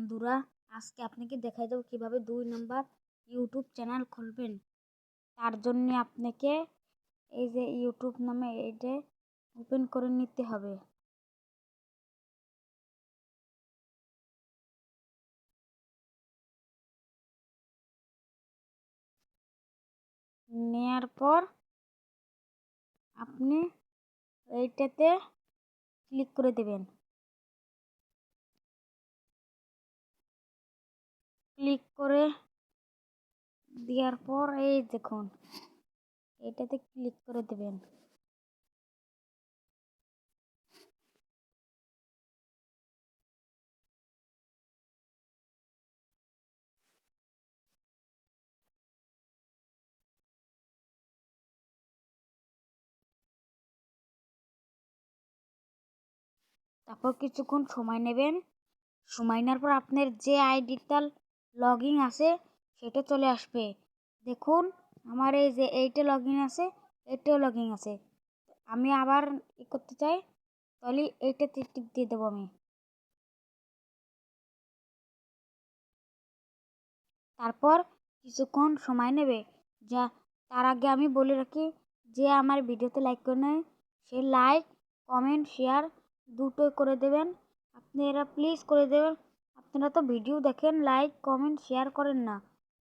বন্ধুরা, আজকে আপনাকে দেখাই দেবো কিভাবে 2 নাম্বার ইউটিউব চ্যানেল খুলবেন। তার জন্য আপনাকে এই যে ইউটিউব নামে এটা ওপেন করে নিতে হবে। নেয়ার পর আপনি এইটাতে ক্লিক করে দেবেন। ক্লিক করে দেওয়ার পর এই দেখুন এটাতে ক্লিক করে দেবেন। তারপর কিছুক্ষণ সময় নেবেন। সময় নেওয়ার পর আপনার যে আইডিটা লগ ইন আছে সেটা চলে আসবে। দেখুন আমার এই যে এইটা লগ ইন আছে, এটাও লগ ইন আছে। আমি আবার করতে চাই, তাহলে এইটাতে টিক দিয়ে দেবো আমি। তারপর কিছুক্ষণ সময় নেবে। যা তার আগে আমি বলে রাখি, যে আমার ভিডিওতে লাইক করে নেয় সে লাইক কমেন্ট শেয়ার দুটোই করে দেবেন। আপনারা প্লিজ করে দেবেন। আপনারা তো ভিডিও দেখেন, লাইক কমেন্ট শেয়ার করেন না,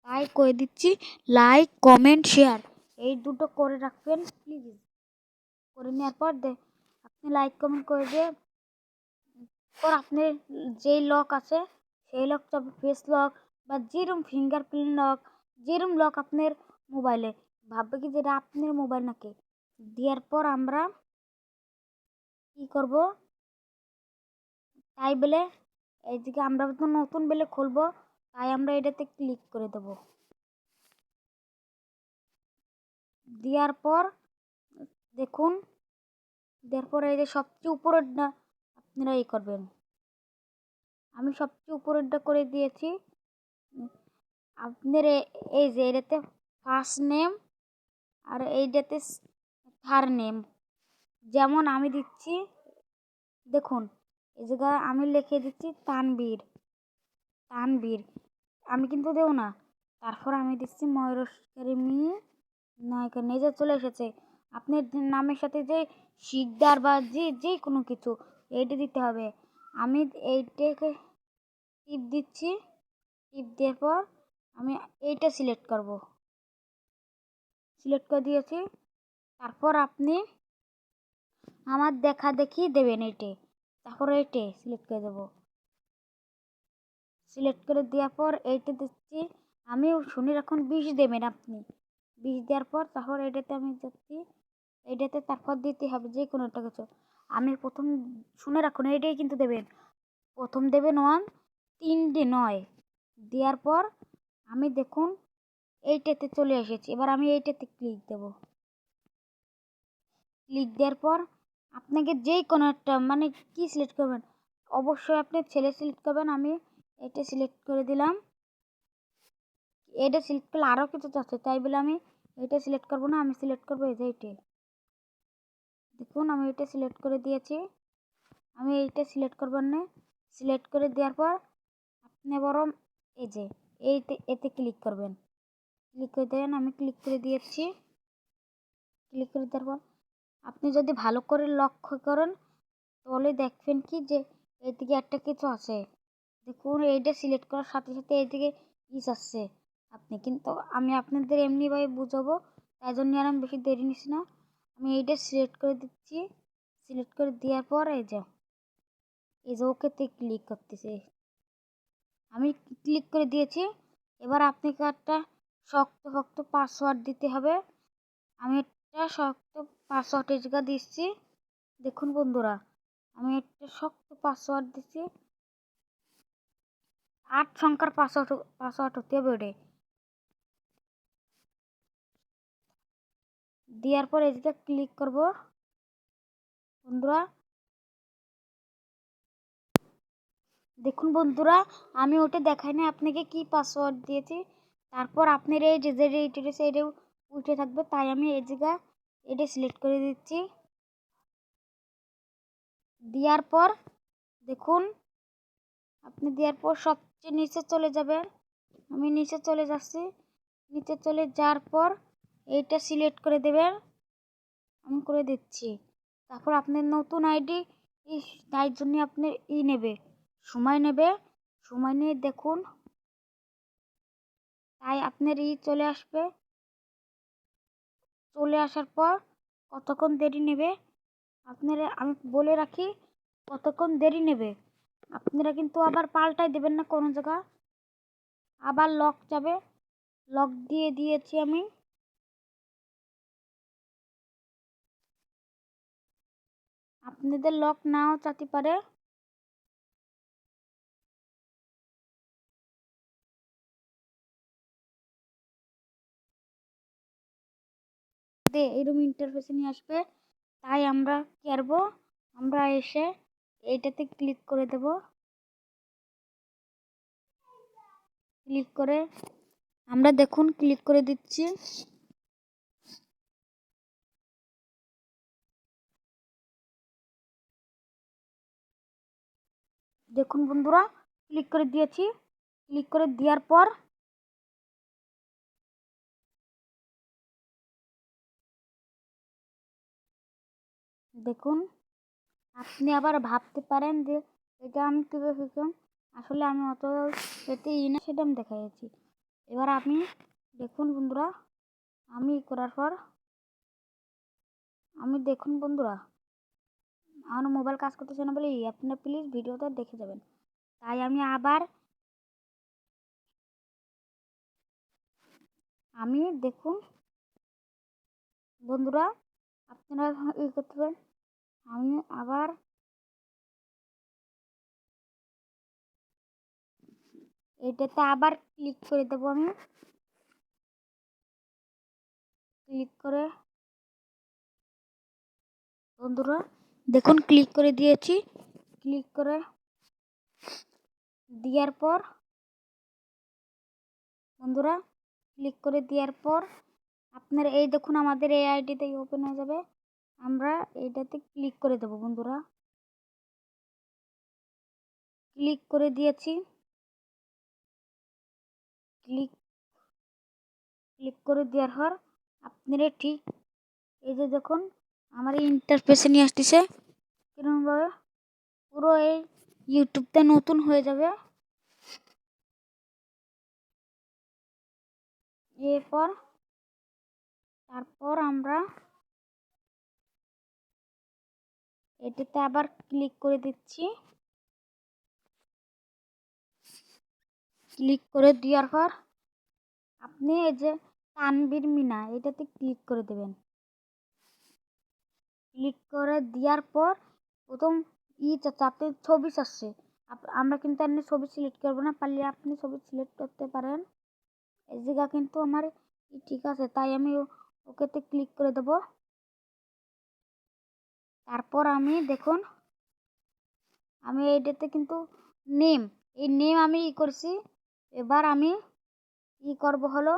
তাই করে দিচ্ছি লাইক কমেন্ট শেয়ার এই দুটো করে রাখবেন প্লিজ। করে নেওয়ার পর আপনি লাইক কমেন্ট করে দিয়ে পর আপনার যেই লক আছে সেই লকটা ফেস লক বা যেরম ফিঙ্গারপ্রিন্ট লক, যেরম লক আপনার মোবাইলে ভাববে কি যেটা আপনার মোবাইল নাকি। দেওয়ার পর আমরা কি করব, তাই বলে এইদিকে আমরা তো নতুন বেলে খুলবো, তাই আমরা এটাতে ক্লিক করে দেব। দেওয়ার পর দেখুন, দেওয়ার পর এই যে সবচেয়ে উপরেরটা আপনারা এই করবেন। আমি সবচেয়ে উপরেরটা করে দিয়েছি। আপনার এই যে এটাতে ফার্স্ট নেম আর এইটাতে থার্ড নেম, যেমন আমি দিচ্ছি দেখুন এই জায়গায় আমি লিখে দিচ্ছি তানবীর। তানবীর আমি কিন্তু দেবো না। তারপর আমি দিচ্ছি ময়ূরী নায়িকা নিজে চলে এসেছে। আপনার নামের সাথে যে শিকদার বা যে কোনো কিছু এইটা দিতে হবে। আমি এইটাকে টিপ দিচ্ছি। টিপ দেওয়ার পর আমি এইটা সিলেক্ট করব। সিলেক্ট করে দিয়েছি। তারপর আপনি আমার দেখা দেখি দেবেন এইটে। তারপর এইটে সিলেক্ট করে দেবো। সিলেক্ট করে দেওয়ার পর এইটা দিচ্ছি আমি। শুনে রাখুন 20 দেবেন আপনি। 20 দেওয়ার পর তারপর এটাতে আমি যাচ্ছি। এইটাতে তারপর দিতে হবে যে কোনো একটা কিছু। আমি প্রথম শুনে রাখুন এইটাই কিন্তু দেবেন। প্রথম দেবেন 1, 3 নয়। দেওয়ার পর আমি দেখুন এইটাতে চলে এসেছি। এবার আমি এইটাতে ক্লিক দেব। ক্লিক দেওয়ার পর আপনাকে যেই কোনো একটা মানে কি সিলেক্ট করবেন, অবশ্যই আপনি ছেলে সিলেক্ট করবেন। আমি এটা সিলেক্ট করে দিলাম। এটা সিলেক্ট করলে আরও কিছু আছে, তাই বলে আমি এটা সিলেক্ট করবো না। আমি সিলেক্ট করবো এই যে এইটা। দেখুন আমি এটা সিলেক্ট করে দিয়েছি। আমি এইটা সিলেক্ট করবার না। সিলেক্ট করে দেওয়ার পর আপনি বরং এই যে এতে ক্লিক করবেন। ক্লিক করে দেবেন। আমি ক্লিক করে দিয়েছি। ক্লিক করে দেওয়ার পর আপনি যদি ভালো করে লক্ষ্য করেন তাহলে দেখবেন কি যে এইদিকে একটা কিছু আছে। দেখুন এইটা সিলেক্ট করার সাথে সাথে এইদিকে আসছে। আপনি কিন্তু আমি আপনাদের এমনিভাবে বুঝাবো, তাই জন্য আর আমি বেশি দেরি নিচ্ছি না। আমি এইটা সিলেক্ট করে দিচ্ছি। সিলেক্ট করে দেওয়ার পর এই যে ওকেতে ক্লিক করতেছি। আমি ক্লিক করে দিয়েছি। এবার আপনাকে একটা শক্ত পাসওয়ার্ড দিতে হবে। আমি একটা শক্ত পাসওয়ার্ড এই জায়গা দিচ্ছি। দেখুন বন্ধুরা, আমি একটা শক্ত পাসওয়ার্ড দিচ্ছি। 8 সংখ্যার পাসওয়ার্ড হতে হবে ওটা। দেওয়ার পর এই জায়গায় ক্লিক করব। বন্ধুরা দেখুন বন্ধুরা, আমি ওটা দেখাই না আপনাকে কি পাসওয়ার্ড দিয়েছি। তারপর আপনার এই যে এটা উঠে থাকবে, তাই আমি এই জায়গা এটা সিলেক্ট করে দিচ্ছি। দেওয়ার পর দেখুন আপনি দেওয়ার পর নিচে চলে যাবেন। আমি নিচে চলে যাচ্ছি। নিচে চলে যাওয়ার পর এইটা সিলেক্ট করে দেবেন। আমি করে দিচ্ছি। তারপর আপনার নতুন আইডি তাই জন্য আপনার নেবে, সময় নেবে। সময় নিয়ে দেখুন, তাই আপনার চলে আসবে। চলে আসার পর কতক্ষণ দেরি নেবে আপনারা, আমি বলে রাখি কতক্ষণ দেরি নেবে। আপনারা কিন্তু আবার পাল্টাই দেবেন না কোনো জায়গা, আবার লক যাবে। লক দিয়ে দিয়েছি আমি। আপনাদের লক নাও চাইতে পারে। এরকম ইন্টারফেসে নিয়ে আসবে। তাই আমরা কি করবো, আমরা এসে এইটাতে ক্লিক করে দেব। ক্লিক করে আমরা দেখুন ক্লিক করে দিচ্ছি। দেখুন বন্ধুরা, ক্লিক করে দিয়েছি। ক্লিক করে দেওয়ার পর দেখুন, আপনি আবার ভাবতে পারেন যে এটা আমি কীভাবে শিখলাম। আসলে আমি অত এতে না, সেটা আমি দেখাইছি। এবার আমি দেখুন বন্ধুরা, আমি করার পর আমি দেখুন বন্ধুরা, আমার মোবাইল কাজ করতেছে না বলে আপনারা প্লিজ ভিডিওটা দেখে যাবেন। তাই আমি আবার দেখুন বন্ধুরা, আপনারা করতে পারেন। আমি আবার এটাতে আবার ক্লিক করে দেবো। আমি ক্লিক করে বন্ধুরা দেখুন ক্লিক করে দিয়েছি। ক্লিক করে দেওয়ার পর বন্ধুরা, ক্লিক করে দেওয়ার পর আপনার এই দেখুন আমাদের এই আইডিতে ওপেন হয়ে যাবে। আমরা এইটাতে ক্লিক করে দেব বন্ধুরা। ক্লিক করে দিয়েছি। ক্লিক করে দেওয়ার পর আপনারা ঠিক এই যে দেখুন আমার এই ইন্টারফেসে নিয়ে আসতেছে কিরকমভাবে, পুরো এই ইউটিউবটা নতুন হয়ে যাবে। তারপর আমরা এটাতে আবার ক্লিক করে দিচ্ছি। ক্লিক করে দেওয়ার পর আপনি এই যে তানভীর মিনা এটাতে ক্লিক করে দেবেন। ক্লিক করে দেওয়ার পর প্রথম চাচ্ছে আপনার ছবি চাচ্ছে। আমরা কিন্তু এমনি ছবি সিলেক্ট করবো না, পারলে আপনি ছবি সিলেক্ট করতে পারেন। এই জায়গা কিন্তু আমার ঠিক আছে, তাই আমি ওকেতে ক্লিক করে দেব। তারপর আমি দেখুন, আমি এইটাতে কিন্তু এই নেম আমি করছি। এবার আমি করব হলো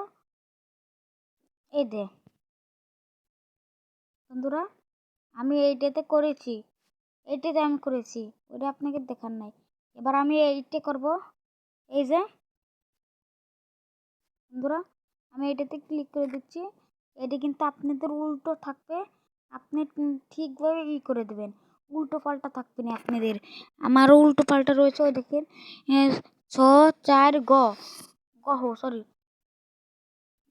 এই দে বন্ধুরা, আমি এইটাতে করেছি। এইটাতে আমি করেছি, ওটা আপনাকে দেখার নাই। এবার আমি এইটা করব। এই যে বন্ধুরা, আমি এটাতে ক্লিক করে দিচ্ছি। এটা কিন্তু আপনাদের উল্টো থাকবে, আপনি ঠিকভাবে করে দেবেন। উল্টো পাল্টা থাকবে না আপনাদের। আমারও উল্টো পাল্টা রয়েছে, ওই দেখেন 6 4 সরি,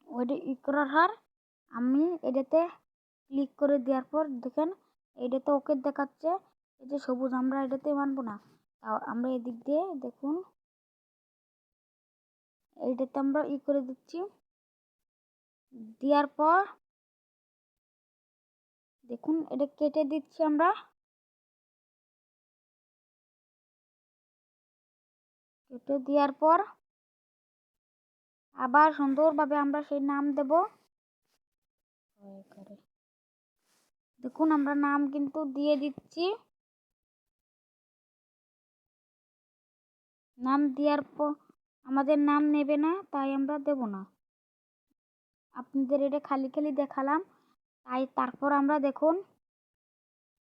ওইটা করার হার আমি এটাতে ক্লিক করে দেওয়ার পর দেখেন এটাতে ওকে দেখাচ্ছে। এই যে সবুজ, আমরা এটাতে মানবো না। তাও আমরা এদিক দিয়ে দেখুন এইটাতে আমরা করে দিচ্ছি। দেওয়ার পর দেখুন এটা কেটে দিচ্ছি আমরা। কেটে দেওয়ার পর আবার সুন্দরভাবে আমরা সেই নাম দেব। দেখুন আমরা নাম কিন্তু দিয়ে দিচ্ছি। নাম দেওয়ার পর আমাদের নাম নেবে না, তাই আমরা দেব না। আপনাদের এটা খালি খালি দেখালাম। তাই তারপর আমরা দেখুন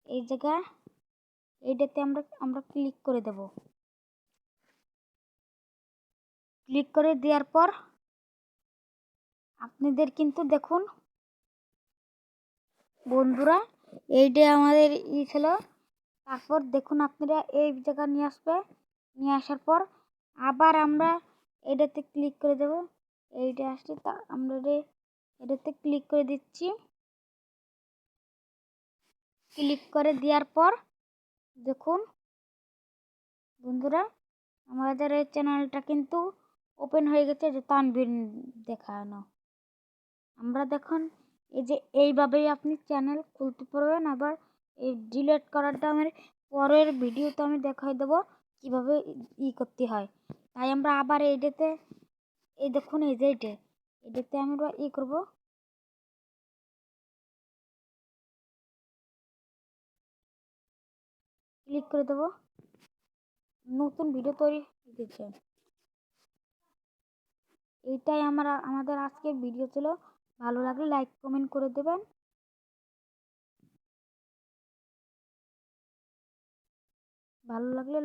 এই জায়গায় এইটাতে আমরা ক্লিক করে দেব। ক্লিক করে দেওয়ার পর আপনাদের কিন্তু দেখুন বন্ধুরা, এইটা আমাদের ছিল। তারপর দেখুন আপনারা এই জায়গা নিয়ে আসবে, নিয়ে আসার পর আবার আমরা এটাতে ক্লিক করে দেব। এইটা আসছে, তা আমরা এটাতে ক্লিক করে দিচ্ছি। ক্লিক করে দেওয়ার পর দেখুন বন্ধুরা, আমাদের এই চ্যানেলটা কিন্তু ওপেন হয়ে গেছে, যে তানভীর দেখানো। আমরা দেখুন এই যে এইভাবেই আপনি চ্যানেল খুলতে পারবেন। আবার এই ডিলিট করাটা আমার পরের ভিডিওতে আমি দেখাই দেবো কিভাবে করতে হয়। তাই আমরা আবার এইটাতে, এই দেখুন এই যে এটাতে আমরা করব। ক্লিক করে দেবো, নতুন ভিডিও তৈরি দিচ্ছে। এইটাই আমাদের আজকের ভিডিও ছিল। ভালো লাগলে লাইক কমেন্ট করে দেবেন। ভালো লাগলে